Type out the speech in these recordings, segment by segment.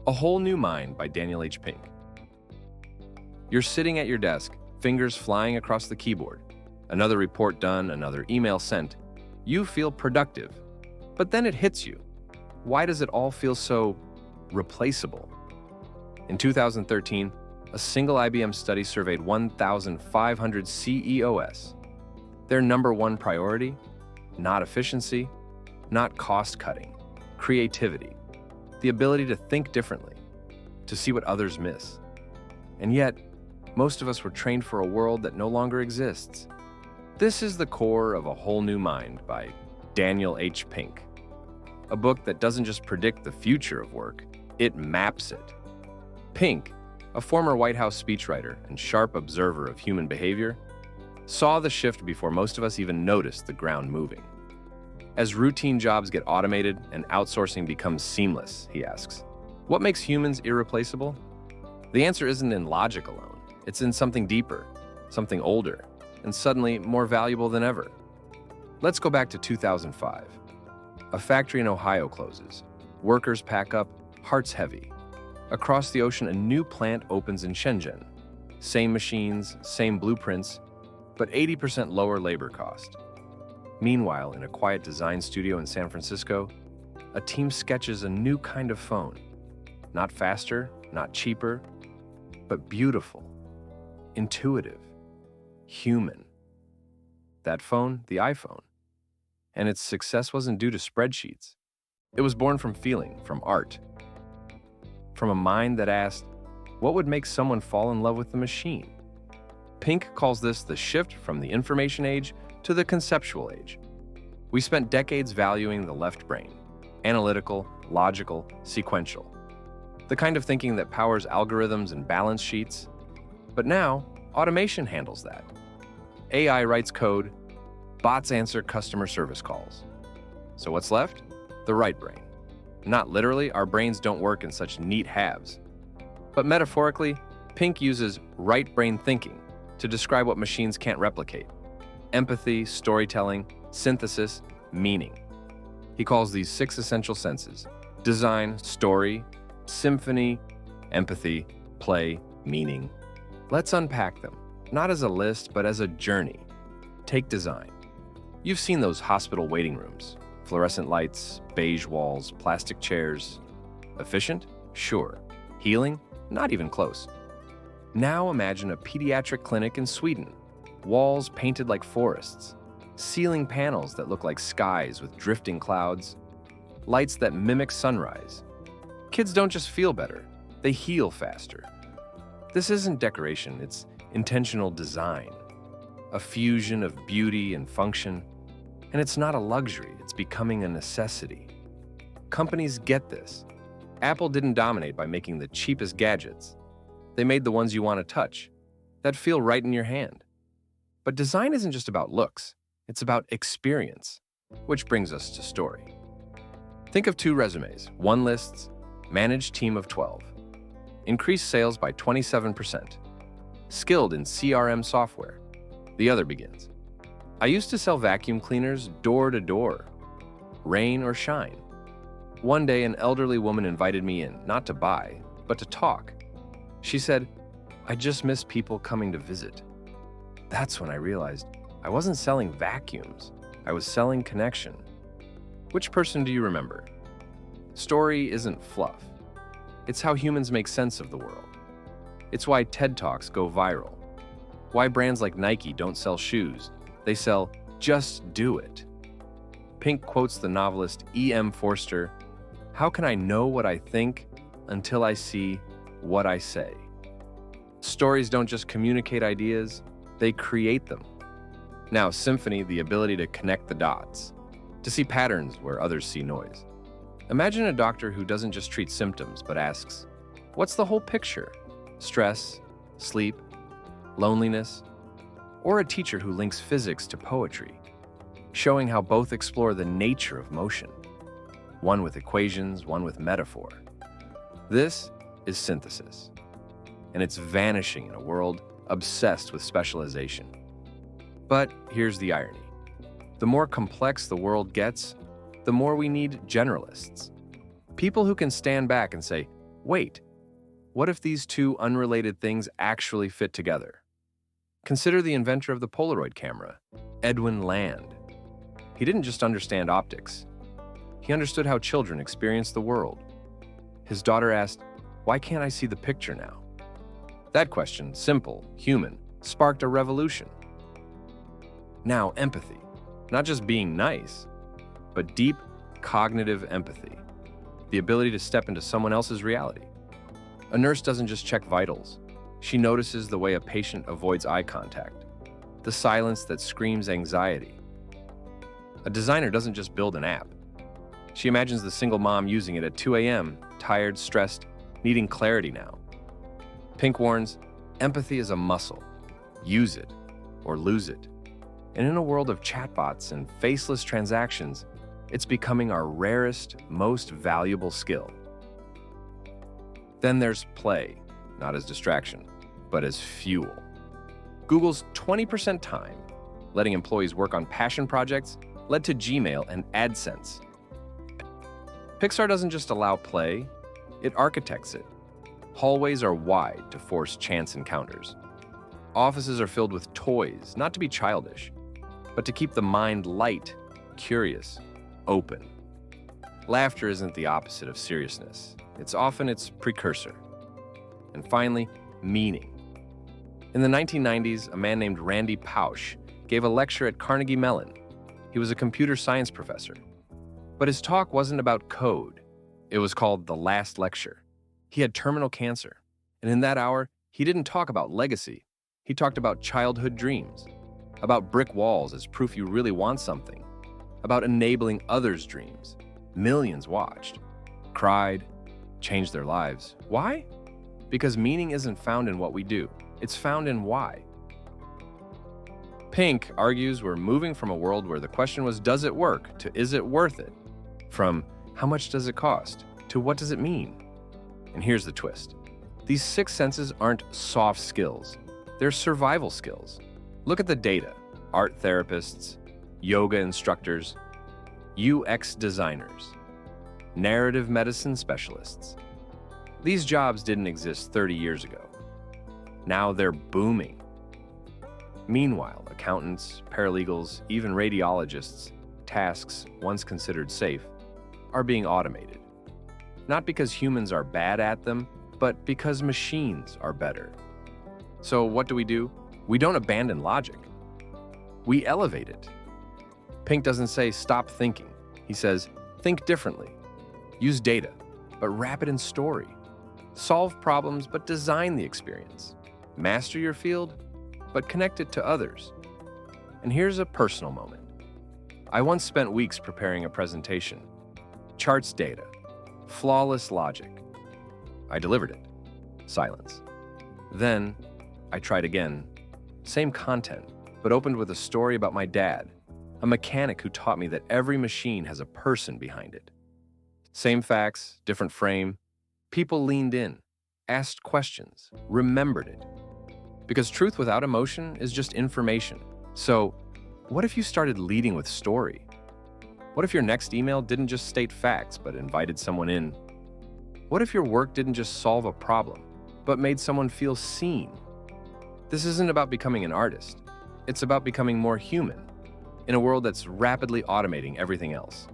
A Whole New Mind by Daniel H. Pink. You're sitting at your desk, fingers flying across the keyboard. Another report done, another email sent. You feel productive. But then it hits you. Why does it all feel so replaceable? In 2013, a single IBM study surveyed 1,500 CEOs. Their number one priority? Not efficiency, not cost cutting, creativity, the ability to think differently, to see what others miss. And yet, most of us were trained for a world that no longer exists. This is the core of A Whole New Mind by Daniel H. Pink, a book that doesn't just predict the future of work, it maps it. Pink, a former White House speechwriter and sharp observer of human behavior, saw the shift before most of us even noticed the ground moving. As routine jobs get automated and outsourcing becomes seamless, he asks, what makes humans irreplaceable? The answer isn't in logic alone. It's in something deeper, something older, and suddenly more valuable than ever. Let's go back to 2005. A factory in Ohio closes. Workers pack up, hearts heavy. Across the ocean, a new plant opens in Shenzhen. Same machines, same blueprints, but 80% lower labor cost. Meanwhile, in a quiet design studio in San Francisco, a team sketches a new kind of phone. Not faster, not cheaper, but beautiful, intuitive, human. That phone, the iPhone. And its success wasn't due to spreadsheets. It was born from feeling, from art, from a mind that asked, what would make someone fall in love with the machine? Pink calls this the shift from the information age to the conceptual age. We spent decades valuing the left brain, analytical, logical, sequential, the kind of thinking that powers algorithms and balance sheets. But now, automation handles that. AI writes code, bots answer customer service calls. So what's left? The right brain. Not literally, our brains don't work in such neat halves. But metaphorically, Pink uses right brain thinking to describe what machines can't replicate. Empathy, storytelling, synthesis, meaning. He calls these 6 essential senses: design, story, symphony, empathy, play, meaning. Let's unpack them, not as a list, but as a journey. Take design. You've seen those hospital waiting rooms. Fluorescent lights, beige walls, plastic chairs. Efficient? Sure. Healing? Not even close. Now imagine a pediatric clinic in Sweden. Walls painted like forests. Ceiling panels that look like skies with drifting clouds. Lights that mimic sunrise. Kids don't just feel better, they heal faster. This isn't decoration, it's intentional design. A fusion of beauty and function. And it's not a luxury, it's becoming a necessity. Companies get this. Apple didn't dominate by making the cheapest gadgets. They made the ones you want to touch, that feel right in your hand. But design isn't just about looks, it's about experience, which brings us to story. Think of 2 resumes. One lists, managed team of 12. Increased sales by 27%. Skilled in CRM software. The other begins. I used to sell vacuum cleaners door to door, rain or shine. One day, an elderly woman invited me in, not to buy, but to talk. She said, I just miss people coming to visit. That's when I realized I wasn't selling vacuums, I was selling connection. Which person do you remember? Story isn't fluff. It's how humans make sense of the world. It's why TED Talks go viral. Why brands like Nike don't sell shoes. They sell, just do it. Pink quotes the novelist E.M. Forster, how can I know what I think until I see what I say? Stories don't just communicate ideas, they create them. Now, symphony, the ability to connect the dots, to see patterns where others see noise. Imagine a doctor who doesn't just treat symptoms, but asks, what's the whole picture? Stress, sleep, loneliness, or a teacher who links physics to poetry, showing how both explore the nature of motion, one with equations, one with metaphor. This is synthesis, and it's vanishing in a world obsessed with specialization. But here's the irony. The more complex the world gets, the more we need generalists. People who can stand back and say, Wait, what if these two unrelated things actually fit together? Consider the inventor of the Polaroid camera, Edwin Land. He didn't just understand optics. He understood how children experience the world. His daughter asked, "Why can't I see the picture now?" That question, simple, human, sparked a revolution. Now, empathy. Not just being nice, but deep cognitive empathy. The ability to step into someone else's reality. A nurse doesn't just check vitals. She notices the way a patient avoids eye contact, the silence that screams anxiety. A designer doesn't just build an app. She imagines the single mom using it at 2 a.m., tired, stressed, needing clarity now. Pink warns, empathy is a muscle. Use it or lose it. And in a world of chatbots and faceless transactions, it's becoming our rarest, most valuable skill. Then there's play, not as distraction, but as fuel. Google's 20% time letting employees work on passion projects led to Gmail and AdSense. Pixar doesn't just allow play, it architects it. Hallways are wide to force chance encounters. Offices are filled with toys, not to be childish, but to keep the mind light, curious, open. Laughter isn't the opposite of seriousness. It's often its precursor. And finally, meaning. In the 1990s, a man named Randy Pausch gave a lecture at Carnegie Mellon. He was a computer science professor. But his talk wasn't about code. It was called The Last Lecture. He had terminal cancer. And in that hour, he didn't talk about legacy. He talked about childhood dreams, about brick walls as proof you really want something, about enabling others' dreams. Millions watched, cried, changed their lives. Why? Because meaning isn't found in what we do. It's found in why. Pink argues we're moving from a world where the question was, does it work, to is it worth it? From how much does it cost, to what does it mean? And here's the twist. These 6 senses aren't soft skills. They're survival skills. Look at the data. Art therapists, yoga instructors, UX designers, narrative medicine specialists. These jobs didn't exist 30 years ago. Now they're booming. Meanwhile, accountants, paralegals, even radiologists, tasks once considered safe, are being automated. Not because humans are bad at them, but because machines are better. So what do? We don't abandon logic. We elevate it. Pink doesn't say stop thinking. He says think differently. Use data, but wrap it in story. Solve problems, but design the experience. Master your field, but connect it to others. And here's a personal moment. I once spent weeks preparing a presentation. Charts data, flawless logic. I delivered it. Silence. Then I tried again. Same content, but opened with a story about my dad, a mechanic who taught me that every machine has a person behind it. Same facts, different frame. People leaned in, asked questions, remembered it. Because truth without emotion is just information. So, what if you started leading with story? What if your next email didn't just state facts, but invited someone in? What if your work didn't just solve a problem, but made someone feel seen? This isn't about becoming an artist. It's about becoming more human in a world that's rapidly automating everything else.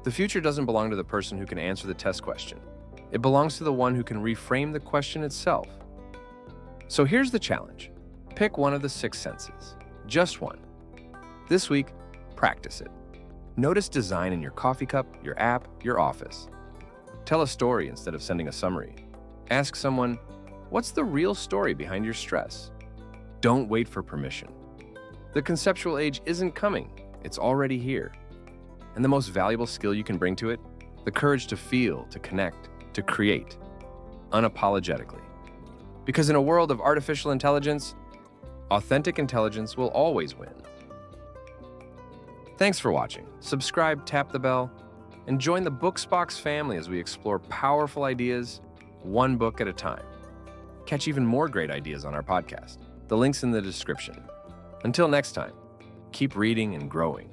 The future doesn't belong to the person who can answer the test question. It belongs to the one who can reframe the question itself. So here's the challenge. Pick one of the 6 senses. Just one. This week, practice it. Notice design in your coffee cup, your app, your office. Tell a story instead of sending a summary. Ask someone, what's the real story behind your stress? Don't wait for permission. The conceptual age isn't coming. It's already here. And the most valuable skill you can bring to it? The courage to feel, to connect, to create, unapologetically. Because in a world of artificial intelligence, authentic intelligence will always win. Thanks for watching. Subscribe, tap the bell, and join the Booksbox family as we explore powerful ideas, one book at a time. Catch even more great ideas on our podcast. The link's in the description. Until next time, keep reading and growing.